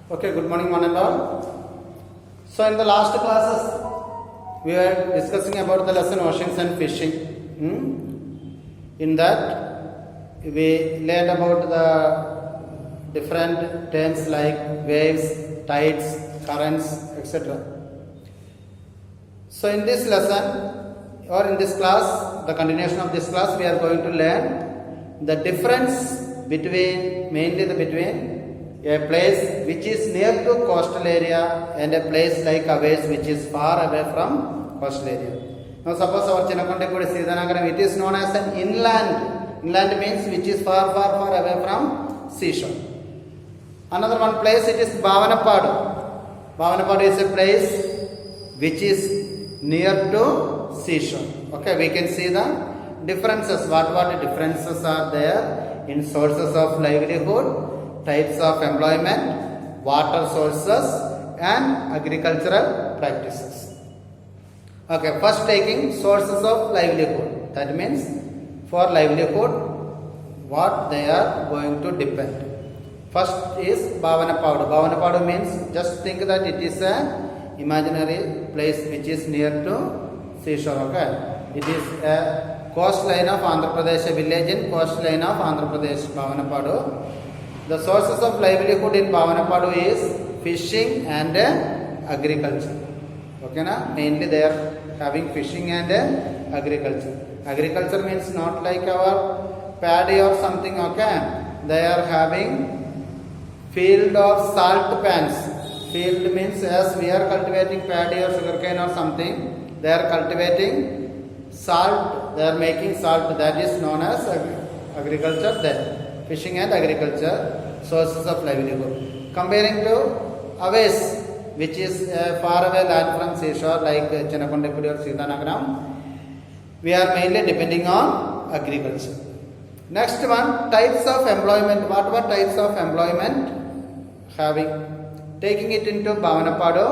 Okay, good morning one and all. So in the last classes we were discussing about the lesson oceans and fishing. In that we learned about the different terms like waves, tides, currents, etc. So in this lesson or in this class, the continuation of this class, we are going to learn the difference between a place which is near to coastal area and a place like Aves which is far away from coastal area. Now suppose our Chinnakondaipudi Siridhanagaram, it is known as an inland. Inland means which is far away from seashore. Another one place, it is Bhavanapadu. Bhavanapadu is a place which is near to seashore. Okay, we can see the differences. What differences are there in sources of livelihood, types of employment, water sources and agricultural practices. Okay, first taking sources of livelihood. That means for livelihood what they are going to depend. First is Bhavanapadu. Bhavanapadu means, just think that it is a imaginary place which is near to seashore. Okay, it is a coastline of Andhra Pradesh, a village in coastline of Andhra Pradesh, Bhavanapadu. The sources of livelihood in Bhavanapadu is fishing and agriculture. Okay, na? Mainly they are having fishing and agriculture. Agriculture means not like our paddy or something. Okay, they are having field of salt pans. Field means as we are cultivating paddy or sugarcane or something, they are cultivating salt. They are making salt. That is known as agriculture there. Fishing and agriculture, sources of livelihood. Comparing to Aves, which is a faraway land from seashore like Chinnakondaipudi or Siridhanagaram, we are mainly depending on agriculture. Next one, types of employment. What were types of employment having? Taking it into Bhavanapadu,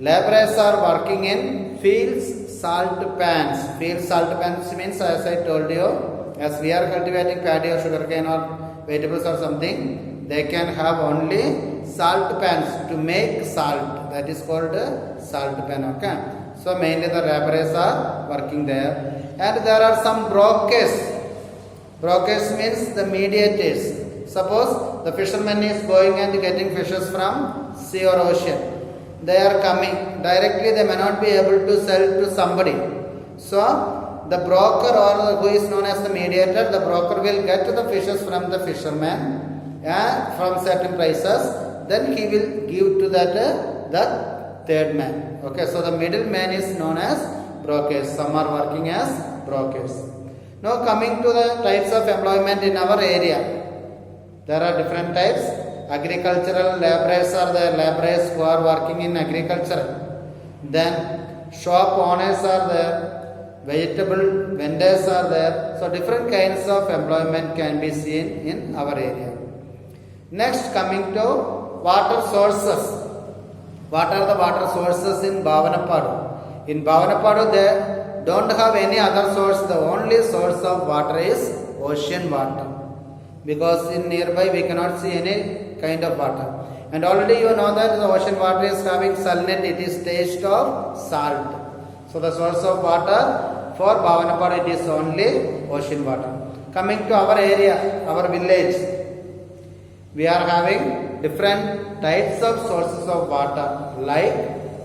laborers are working in fields, salt pans. Fields, salt pans means, as I told you, as we are cultivating paddy or sugarcane or vegetables or something, they can have only salt pans to make salt. That is called salt pan. Okay. So mainly the laborers are working there. And there are some brokers. Brokers means the mediators. Suppose the fisherman is going and getting fishes from sea or ocean. They are coming. Directly they may not be able to sell to somebody. So the broker or who is known as the mediator, the broker will get the fishes from the fisherman from certain prices. Then he will give to the third man. Okay, so the middleman is known as brokers. Some are working as brokers. Now coming to the types of employment in our area. There are different types. Agricultural laborers are the laborers who are working in agriculture. Then shop owners are there. Vegetable vendors are there. So different kinds of employment can be seen in our area. Next, coming to water sources. What are the water sources in Bhavanapadu? In Bhavanapadu they don't have any other source. The only source of water is ocean water. Because in nearby we cannot see any kind of water. And already you know that the ocean water is having salinity. It is taste of salt. So the source of water for Bhavanapadu, it is only ocean water. Coming to our area, our village, we are having different types of sources of water, like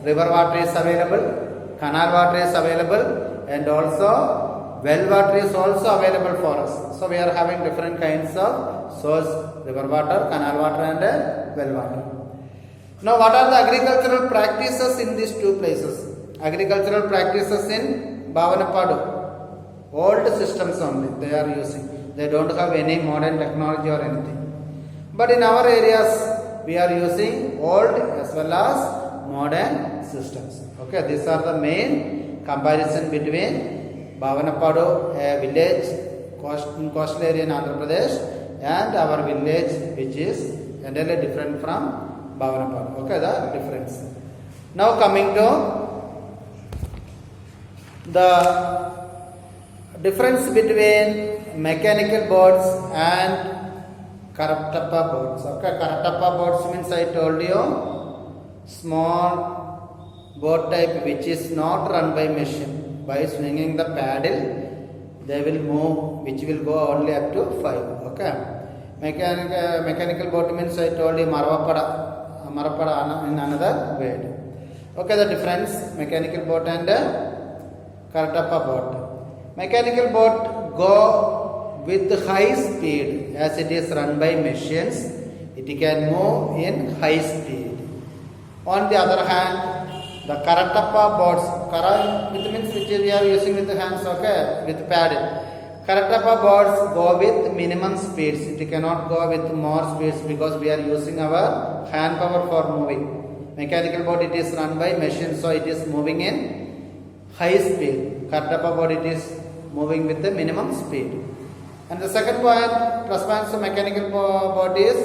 river water is available, canal water is available, and also well water is also available for us. So we are having different kinds of source, river water, canal water and well water. Now what are the agricultural practices in these two places? Agricultural practices in Bhavanapadu, old systems only they are using. They don't have any modern technology or anything. But in our areas, we are using old as well as modern systems. Okay, these are the main comparison between Bhavanapadu, a village coastal area in Andhra Pradesh, and our village which is entirely different from Bhavanapadu. Okay, the difference. Now coming to the difference between mechanical boats and Karatappa boats. Okay, Karatappa boats means I told you small boat type which is not run by machine. By swinging the paddle, they will move, which will go only up to 5. Okay. Mechanical boat means I told you Marapada in another word. Okay, the difference mechanical boat and Karatappa boat. Mechanical boat go with high speed as it is run by machines. It can move in high speed. On the other hand, the Karatappa boats, it means which we are using with the hands, okay, with paddle. Karatappa boats go with minimum speeds. It cannot go with more speeds because we are using our hand power for moving. Mechanical boat it is run by machine, so it is moving in high speed. Karatappa boat it is moving with the minimum speed. And the second point, plus points of mechanical boat is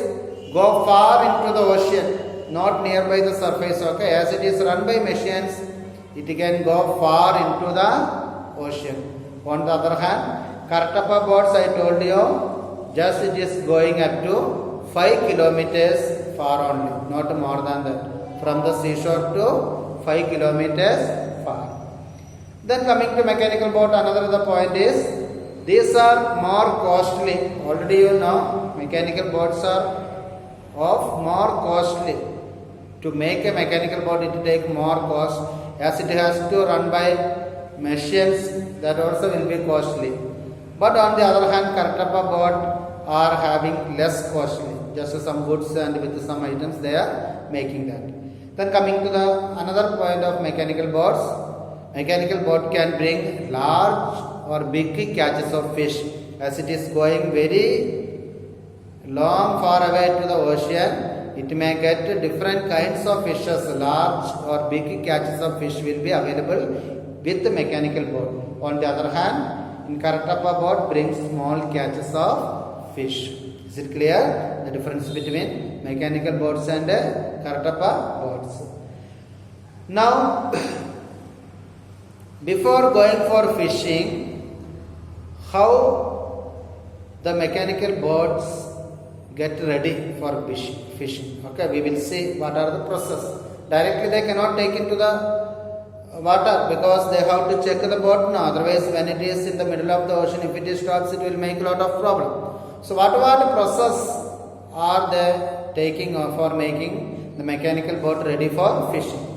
go far into the ocean, not nearby the surface. Okay, as it is run by machines, it can go far into the ocean. On the other hand, Karatappa boats I told you, just it is going up to 5 kilometers far only, not more than that. From the seashore to 5 kilometers far. Then coming to mechanical boat, another the point is these are more costly. Already you know mechanical boats are of more costly. To make a mechanical boat it take more cost as it has to run by machines, that also will be costly. But on the other hand, Karatappa boat are having less costly. Just some goods and with some items they are making that. Then coming to the another point of mechanical boats, mechanical boat can bring large or big catches of fish as it is going very long far away to the ocean. It may get different kinds of fishes, large or big catches of fish will be available with the mechanical boat. On the other hand, in Karatappa boat brings small catches of fish. Is it clear? The difference between mechanical boats and Karatappa boats. Now, before going for fishing, how the mechanical boats get ready for fishing? Okay, we will see what are the process. Directly they cannot take into the water because they have to check the boat now. Otherwise, when it is in the middle of the ocean, if it stops, it will make a lot of problem. So what process are they taking for making the mechanical boat ready for fishing?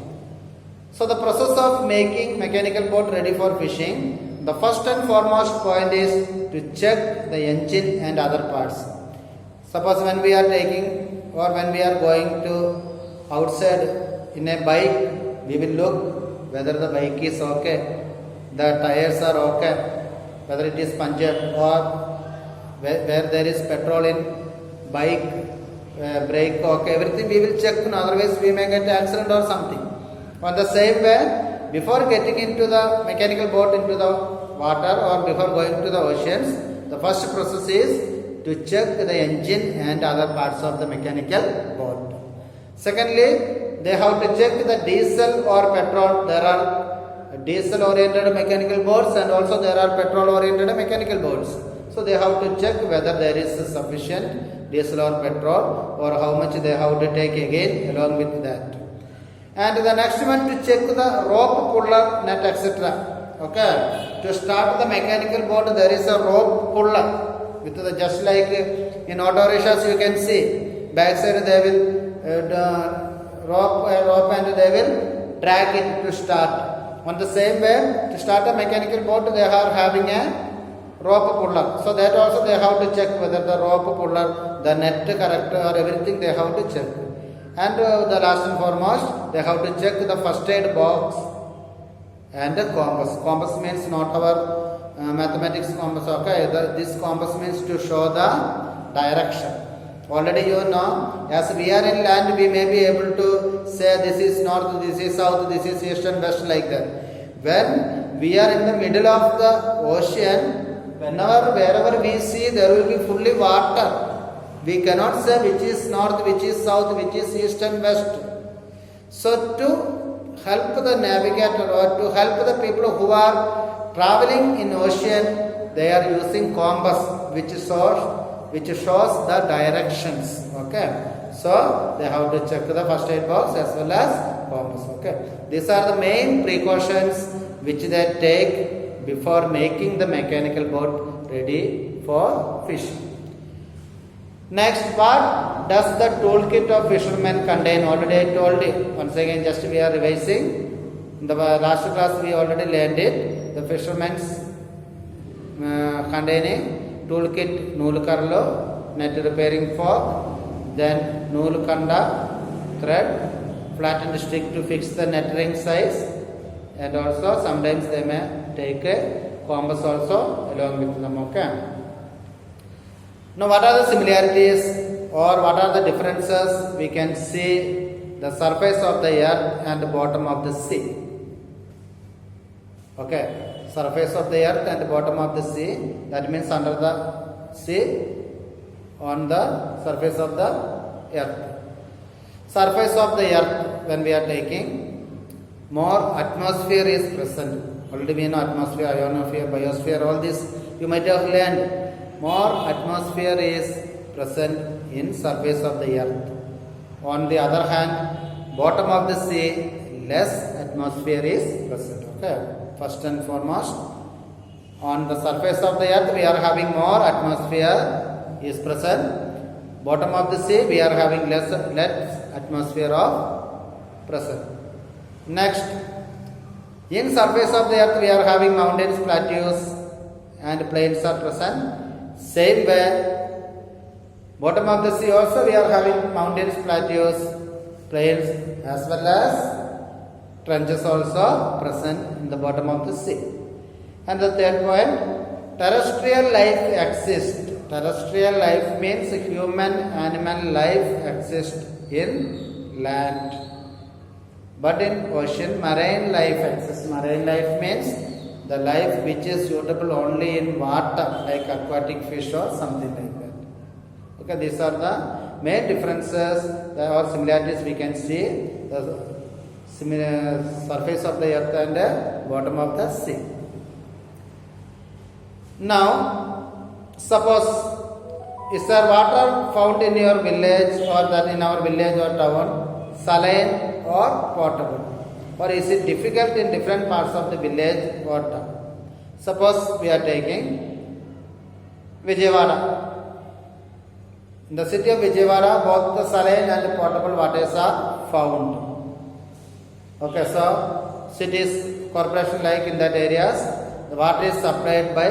So the process of making mechanical boat ready for fishing, the first and foremost point is to check the engine and other parts. Suppose when we are taking or when we are going to outside in a bike, we will look whether the bike is okay, the tires are okay, whether it is punctured or where there is petrol in bike, brake, okay, everything we will check, otherwise we may get accident or something. On the same way, before getting into the mechanical boat into the water or before going to the oceans, the first process is to check the engine and other parts of the mechanical boat. Secondly, they have to check the diesel or petrol. There are diesel oriented mechanical boats and also there are petrol oriented mechanical boats. So they have to check whether there is sufficient diesel or petrol or how much they have to take again along with that. And the next one to check the rope, puller, net, etc. Okay. To start the mechanical boat there is a rope puller with the just like in auto rickshaws you can see backside they will rope and they will drag it to start. On the same way, to start a mechanical boat they are having a rope puller. So that also they have to check whether the rope puller, the net correct or everything they have to check. And the last and foremost, they have to check the first aid box and the compass. Compass means not our mathematics compass. Okay, this compass means to show the direction. Already you know, as we are in land, we may be able to say this is north, this is south, this is east and west like that. When we are in the middle of the ocean, wherever we see, there will be fully water. We cannot say which is north, which is south, which is east and west. So to help the navigator or to help the people who are traveling in ocean, they are using compass which which shows the directions. Okay, so they have to check the first aid box as well as compass. Okay, these are the main precautions which they take before making the mechanical boat ready for fishing. Next, what does the toolkit of fishermen contain? Already I told you. Once again, just we are revising. In the last class we already learned it. The fishermen's containing toolkit, noolkarlo, net repairing fork, then noolkanda, thread, flattened stick to fix the net ring size, and also sometimes they may take a compass also along with them. Okay. Now, what are the similarities or what are the differences? We can see the surface of the earth and the bottom of the sea. Okay, surface of the earth and the bottom of the sea. That means under the sea, on the surface of the earth. Surface of the earth, when we are taking, more atmosphere is present. Already we know atmosphere, ionosphere, biosphere, all this you might have learned. More atmosphere is present in surface of the earth. On the other hand, bottom of the sea, less atmosphere is present. Okay, first and foremost, on the surface of the earth we are having more atmosphere is present. Bottom of the sea we are having less atmosphere of present. Next, in surface of the earth we are having mountains, plateaus and plains are present. Same way, bottom of the sea also we are having mountains, plateaus, plains as well as trenches also present in the bottom of the sea. And the third point, terrestrial life exists. Terrestrial life means human, animal life exists in land. But in ocean, marine life exists. Marine life means the life which is suitable only in water, like aquatic fish or something like that. Okay, these are the main differences or similarities we can see. The similar surface of the earth and the bottom of the sea. Now, suppose is there water found in your village or that in our village or town, saline or potable? Or is it difficult in different parts of the village or town? Suppose we are taking Vijayawada. In the city of Vijayawada, both the saline and the potable waters are found. Okay, so cities, corporation like in that areas, the water is supplied by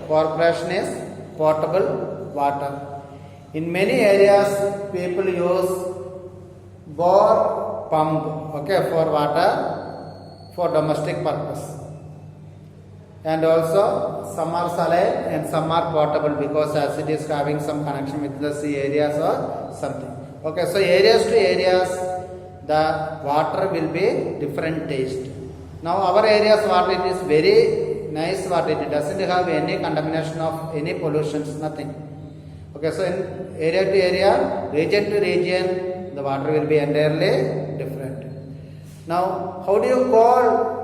corporation is potable water. In many areas, people use bore pump, okay, for water for domestic purpose. And also some are saline and some are potable because as it is having some connection with the sea areas or something. Okay, so areas to areas the water will be different taste. Now our area's water it is very nice water, it doesn't have any contamination of any pollutions, nothing. Okay, so in area to area, region to region, the water will be entirely different. Now, how do you call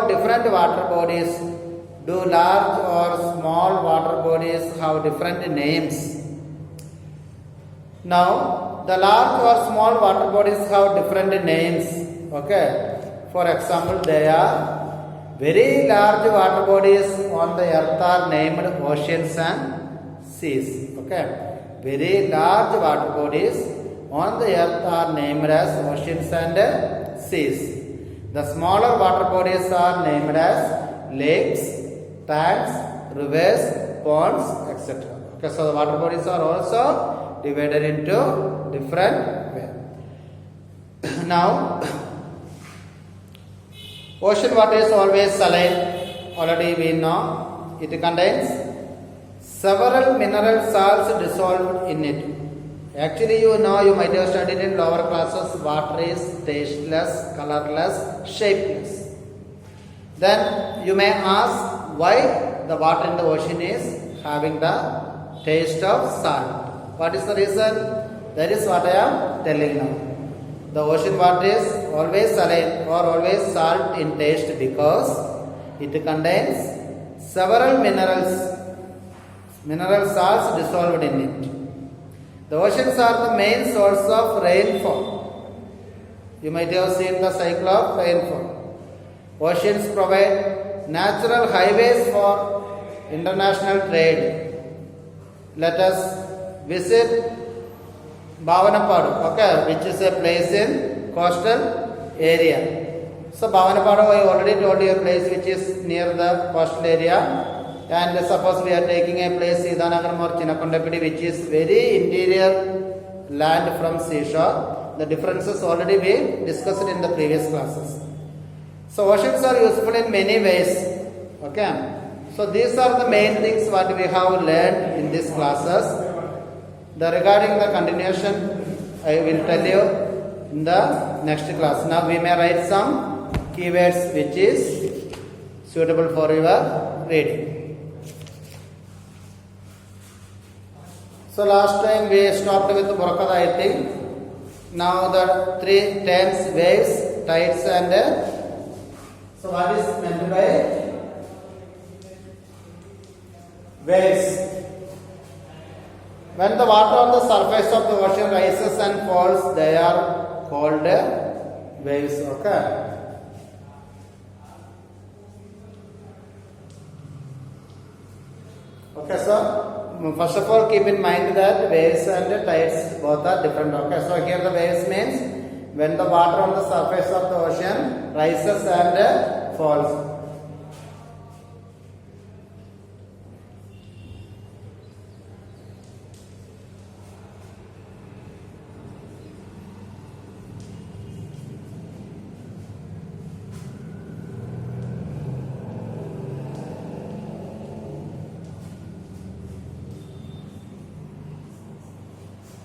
different water bodies? Do large or small water bodies have different names? Now, the large or small water bodies have different names. Okay. For example, they are very large water bodies on the earth are named oceans and seas. Okay. Very large water bodies on the earth are named as oceans and seas. The smaller water bodies are named as lakes, tanks, rivers, ponds, etc. Okay, so the water bodies are also divided into different ways. Now, ocean water is always saline. Already we know it contains several mineral salts dissolved in it. Actually, you know, you might have studied in lower classes, water is tasteless, colorless, shapeless. Then you may ask why the water in the ocean is having the taste of salt. What is the reason? That is what I am telling now. The ocean water is always saline or always salt in taste because it contains several minerals mineral salts dissolved in it. The oceans are the main source of rainfall. You might have seen the cycle of rainfall. Oceans provide natural highways for international trade. Let us visit Bhavanapadu, okay, which is a place in coastal area. So Bhavanapadu, I already told you a place which is near the coastal area. And suppose we are taking a place Siddhanagaram or Chinnakondapidi, which is very interior land from seashore. The differences already been discussed in the previous classes. So oceans are useful in many ways. Okay. So these are the main things what we have learned in these classes. Regarding the continuation, I will tell you in the next class. Now we may write some keywords which is suitable for your reading. So last time we stopped with Borokada, I think. Now the three terms, waves, tides and so what is meant by waves? When the water on the surface of the ocean rises and falls, they are called waves. Okay. Okay, so first of all, keep in mind that waves and tides both are different. Okay, so here the waves means when the water on the surface of the ocean rises and falls.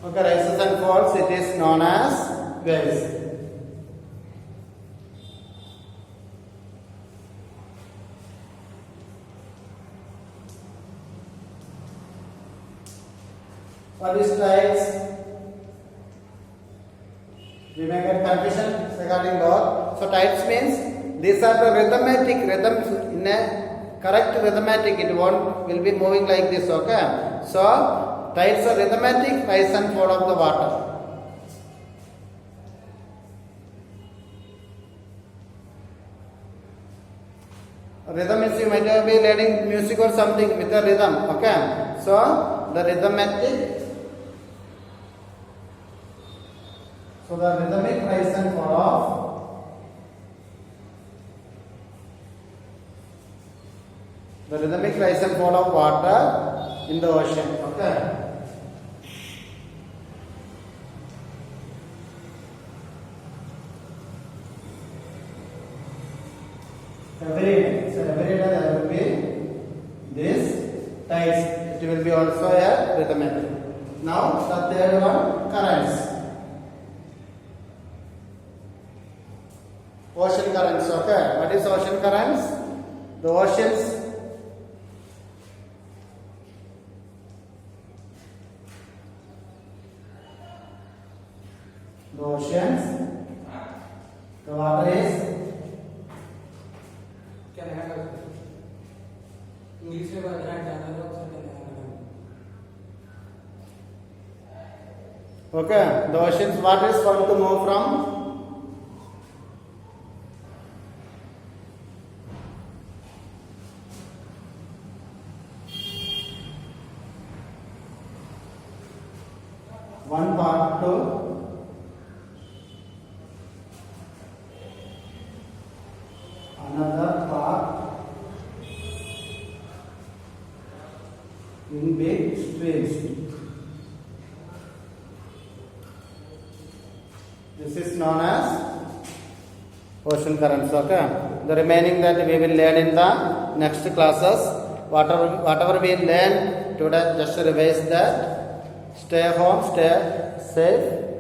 Okay, rises and falls, it is known as waves. What is tides? We may get confusion regarding both. So tides means these are the rhythmatic rhythms in a correct rhythmatic. It will be moving like this. Okay. So tides are rhythmatic rise and fall of the water. Rhythm is you might be learning music or something with a rhythm. Okay. So the rhythmatic. So the rhythmic rise and fall of the rhythmic rise and fall of water in the ocean. Okay. Every day there will be this tides. It will be also a rhythmic. Now the third one, currents. Ocean currents. Okay. What is ocean currents? The oceans. The oceans. The water is. English में बात करना ज़्यादा लोग Okay, the oceans. What is going to move from? One part to another part in big streams. This is known as ocean currents. Okay. The remaining that we will learn in the next classes. Whatever we learn today, just revise that. Stay home, stay safe.